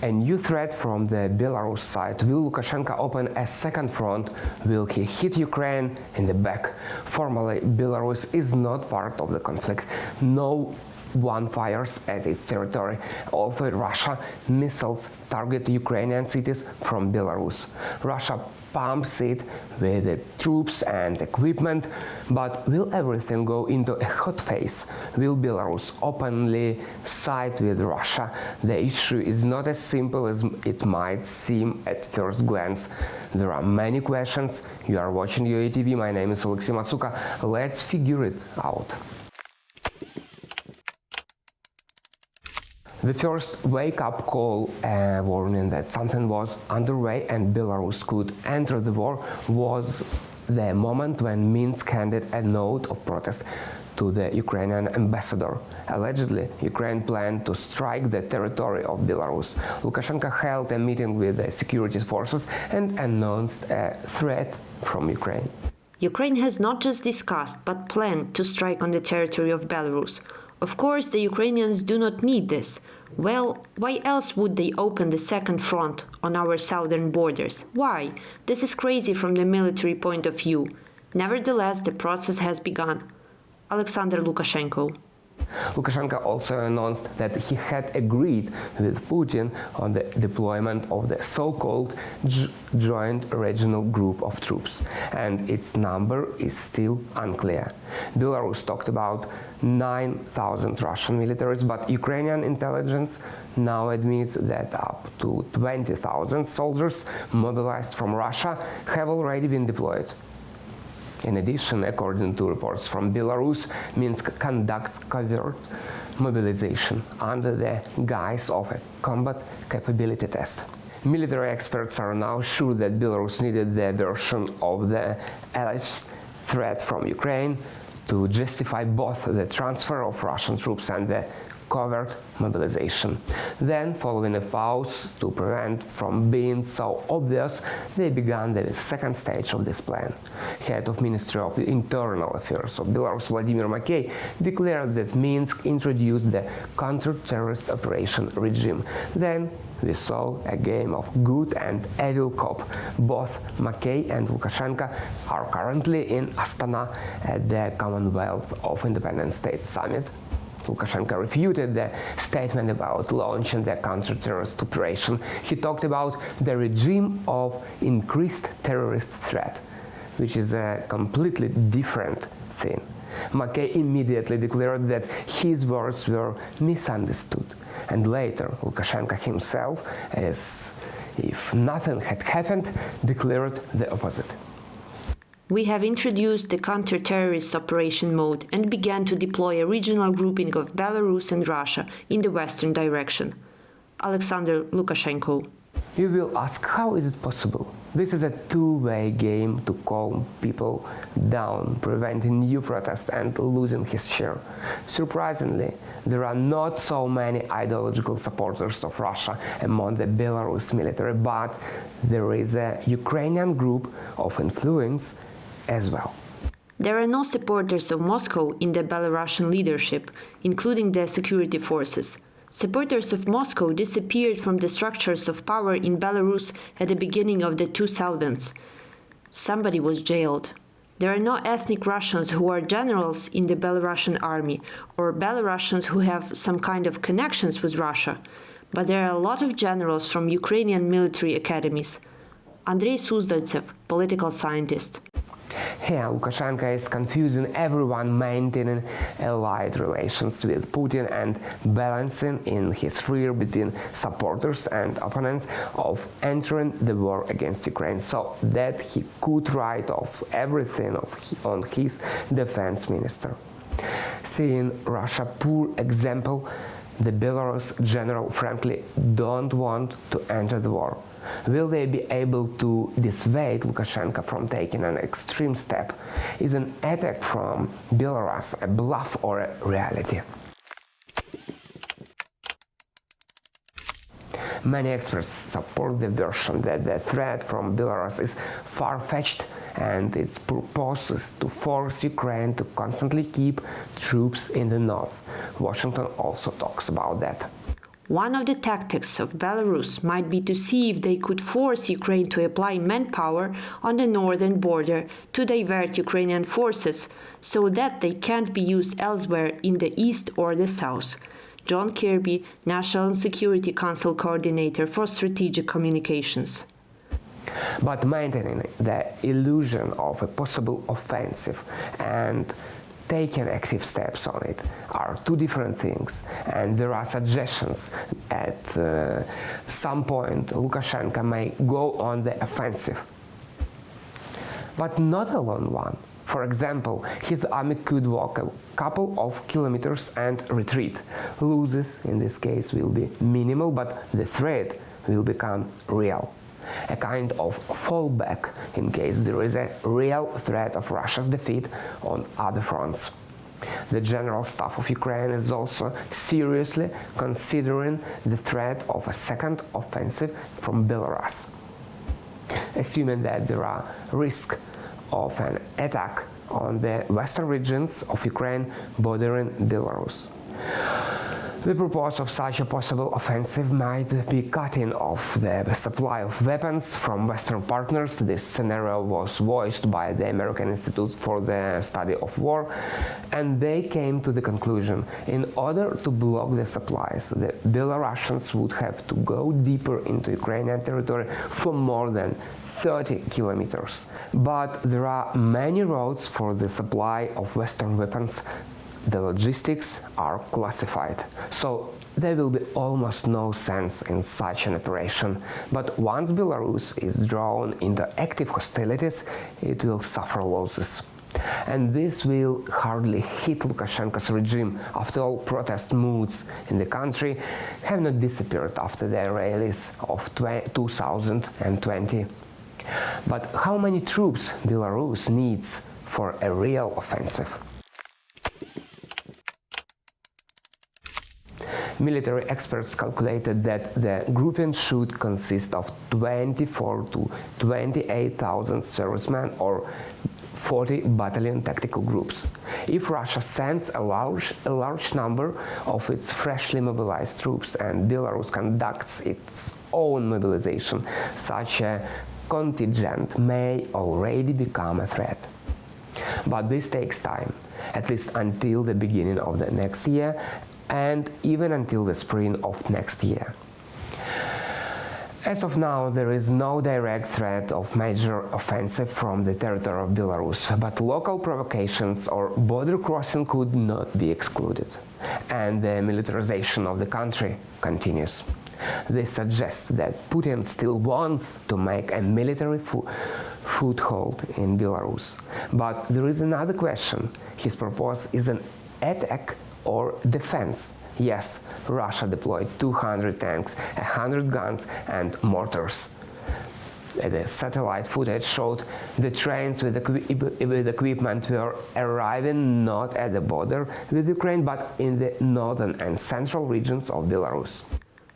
A new threat from the Belarus side. Will Lukashenko open a second front? Will he hit Ukraine in the back? Formally, Belarus is not part of the conflict. No one fires at its territory, although Russia missiles target Ukrainian cities from Belarus. Russia pumps it with the troops and equipment, but will everything go into a hot phase? Will Belarus openly side with Russia? The issue is not as simple as it might seem at first glance. There are many questions. You are watching UATV. My name is Alexey Matsuka. Let's figure it out. The first wake-up call, a warning that something was underway and Belarus could enter the war, was the moment when Minsk handed a note of protest to the Ukrainian ambassador. Allegedly, Ukraine planned to strike the territory of Belarus. Lukashenko held a meeting with the security forces and announced a threat from Ukraine. Ukraine has not just discussed but planned to strike on the territory of Belarus. Of course, the Ukrainians do not need this. Well, why else would they open the second front on our southern borders? Why? This is crazy from the military point of view. Nevertheless, the process has begun. Alexander Lukashenko. Lukashenko also announced that he had agreed with Putin on the deployment of the so-called Joint Regional Group of Troops, and its number is still unclear. Belarus talked about 9,000 Russian militaries, but Ukrainian intelligence now admits that up to 20,000 soldiers mobilized from Russia have already been deployed. In addition, according to reports from Belarus, Minsk conducts covert mobilization under the guise of a combat capability test. Military experts are now sure that Belarus needed the version of the alleged threat from Ukraine to justify both the transfer of Russian troops and the covert mobilization. Then, following a pause to prevent from being so obvious, they began the second stage of this plan. Head of Ministry of Internal Affairs of Belarus, Vladimir Makey, declared that Minsk introduced the counter-terrorist operation regime. Then we saw a game of good and evil cop. Both Makey and Lukashenko are currently in Astana at the Commonwealth of Independent States Summit. Lukashenko refuted the statement about launching the counter-terrorist operation. He talked about the regime of increased terrorist threat, which is a completely different thing. Makey immediately declared that his words were misunderstood, and later Lukashenko himself, as if nothing had happened, declared the opposite. We have introduced the counter-terrorist operation mode and began to deploy a regional grouping of Belarus and Russia in the western direction. Alexander Lukashenko. You will ask, how is it possible? This is a two-way game to calm people down, preventing new protests and losing his share. Surprisingly, there are not so many ideological supporters of Russia among the Belarus military, but there is a Ukrainian group of influence as well. There are no supporters of Moscow in the Belarusian leadership, including the security forces. Supporters of Moscow disappeared from the structures of power in Belarus at the beginning of the 2000s. Somebody was jailed. There are no ethnic Russians who are generals in the Belarusian army, or Belarusians who have some kind of connections with Russia. But there are a lot of generals from Ukrainian military academies. Andrei Suzdaltsev, political scientist. Here, Lukashenko is confusing everyone, maintaining allied relations with Putin and balancing in his rear between supporters and opponents of entering the war against Ukraine, so that he could write off everything on his defense minister. Seeing Russia's poor example, the Belarus general frankly don't want to enter the war. Will they be able to dissuade Lukashenko from taking an extreme step? Is an attack from Belarus a bluff or a reality? Many experts support the version that the threat from Belarus is far-fetched and its purpose is to force Ukraine to constantly keep troops in the north. Washington also talks about that. One of the tactics of Belarus might be to see if they could force Ukraine to apply manpower on the northern border to divert Ukrainian forces so that they can't be used elsewhere in the east or the south. John Kirby, National Security Council Coordinator for Strategic Communications. But maintaining the illusion of a possible offensive and taking active steps on it are two different things, and there are suggestions at some point Lukashenko may go on the offensive. But not alone one. For example, his army could walk a couple of kilometers and retreat. Losses in this case will be minimal, but the threat will become real. A kind of fallback in case there is a real threat of Russia's defeat on other fronts. The General Staff of Ukraine is also seriously considering the threat of a second offensive from Belarus, assuming that there are risks of an attack on the western regions of Ukraine bordering Belarus. The purpose of such a possible offensive might be cutting off the supply of weapons from Western partners. This scenario was voiced by the American Institute for the Study of War, and they came to the conclusion in order to block the supplies, the Belarusians would have to go deeper into Ukrainian territory for more than 30 kilometers. But there are many roads for the supply of Western weapons. The logistics are classified, so there will be almost no sense in such an operation. But once Belarus is drawn into active hostilities, it will suffer losses. And this will hardly hit Lukashenko's regime. After all, protest moods in the country have not disappeared after the rallies of 2020. But how many troops Belarus needs for a real offensive? Military experts calculated that the grouping should consist of 24 to 28,000 servicemen or 40 battalion tactical groups. If Russia sends a large number of its freshly mobilized troops and Belarus conducts its own mobilization, such a contingent may already become a threat. But this takes time, at least until the beginning of the next year, and even until the spring of next year. As of now, there is no direct threat of major offensive from the territory of Belarus, but local provocations or border crossing could not be excluded, and the militarization of the country continues. This suggests that Putin still wants to make a military foothold in Belarus. But there is another question. His purpose is an attack or defense. Yes, Russia deployed 200 tanks, 100 guns and mortars. The satellite footage showed the trains with equipment were arriving not at the border with Ukraine, but in the northern and central regions of Belarus.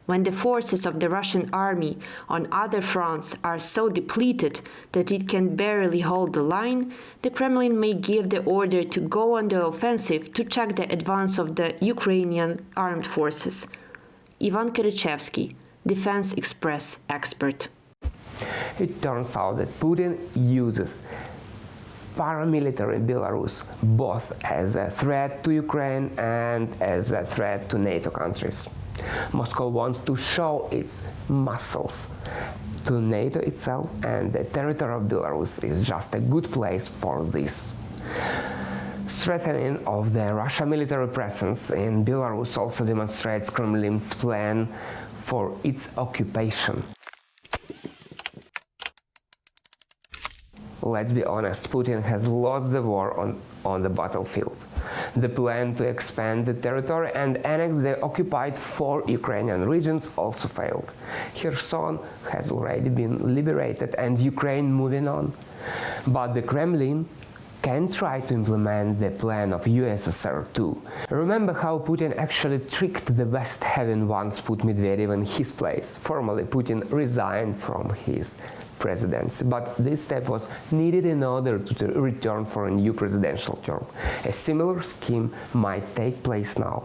When the forces of the Russian army on other fronts are so depleted that it can barely hold the line, the Kremlin may give the order to go on the offensive to check the advance of the Ukrainian armed forces. Ivan Kirichevsky, Defense Express expert. It turns out that Putin uses paramilitary Belarus both as a threat to Ukraine and as a threat to NATO countries. Moscow wants to show its muscles to NATO itself, and the territory of Belarus is just a good place for this. Strengthening of the Russian military presence in Belarus also demonstrates Kremlin's plan for its occupation. Let's be honest, Putin has lost the war on the battlefield. The plan to expand the territory and annex the occupied 4 Ukrainian regions also failed. Kherson has already been liberated and Ukraine moving on. But the Kremlin can try to implement the plan of USSR too. Remember how Putin actually tricked the West, having once put Medvedev in his place. Formally, Putin resigned from his presidency, but this step was needed in order to return for a new presidential term. A similar scheme might take place now.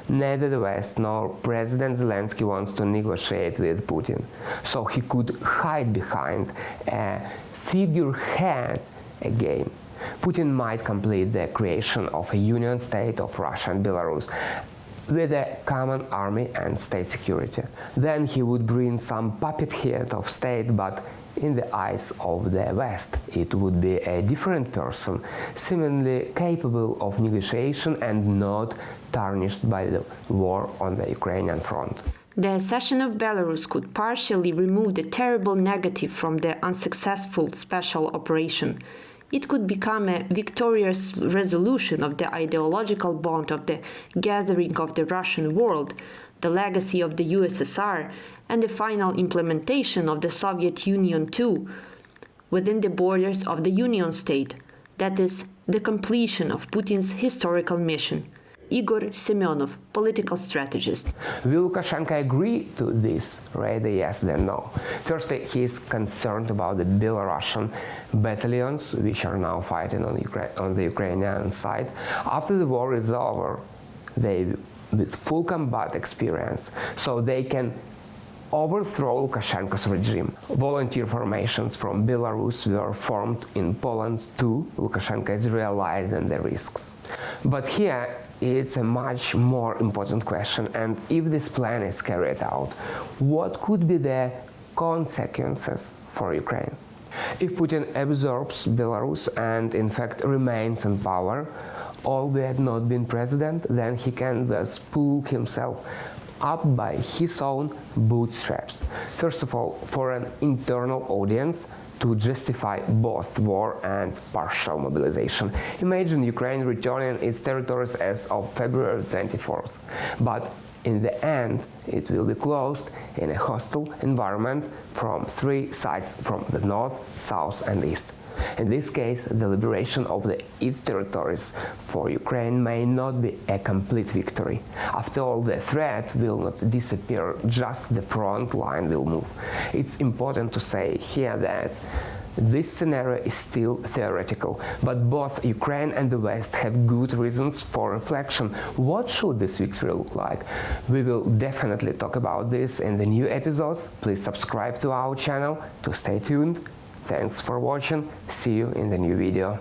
Neither the West nor President Zelensky wants to negotiate with Putin, so he could hide behind a figurehead again. Putin might complete the creation of a union state of Russia and Belarus with a common army and state security. Then he would bring some puppet head of state, but in the eyes of the West, it would be a different person, seemingly capable of negotiation and not tarnished by the war on the Ukrainian front. The accession of Belarus could partially remove the terrible negative from the unsuccessful special operation. It could become a victorious resolution of the ideological bond of the gathering of the Russian world, the legacy of the USSR, and the final implementation of the Soviet Union too, within the borders of the Union state, that is, the completion of Putin's historical mission. Igor Semyonov, political strategist. Will Lukashenko agree to this? Rather yes than no. Firstly, he is concerned about the Belarusian battalions, which are now fighting on the Ukrainian side. After the war is over, they with full combat experience, so they can overthrow Lukashenko's regime. Volunteer formations from Belarus were formed in Poland too. Lukashenko is realizing the risks. But here it's a much more important question, and if this plan is carried out, what could be the consequences for Ukraine? If Putin absorbs Belarus and in fact remains in power, albeit not being president, then he can thus pull himself up by his own bootstraps. First of all, for an internal audience to justify both war and partial mobilization. Imagine Ukraine returning its territories as of February 24th, but in the end it will be closed in a hostile environment from three sides, from the north, south and east. In this case, the liberation of its territories for Ukraine may not be a complete victory. After all, the threat will not disappear, just the front line will move. It's important to say here that this scenario is still theoretical, but both Ukraine and the West have good reasons for reflection. What should this victory look like? We will definitely talk about this in the new episodes. Please subscribe to our channel to stay tuned. Thanks for watching. See you in the new video.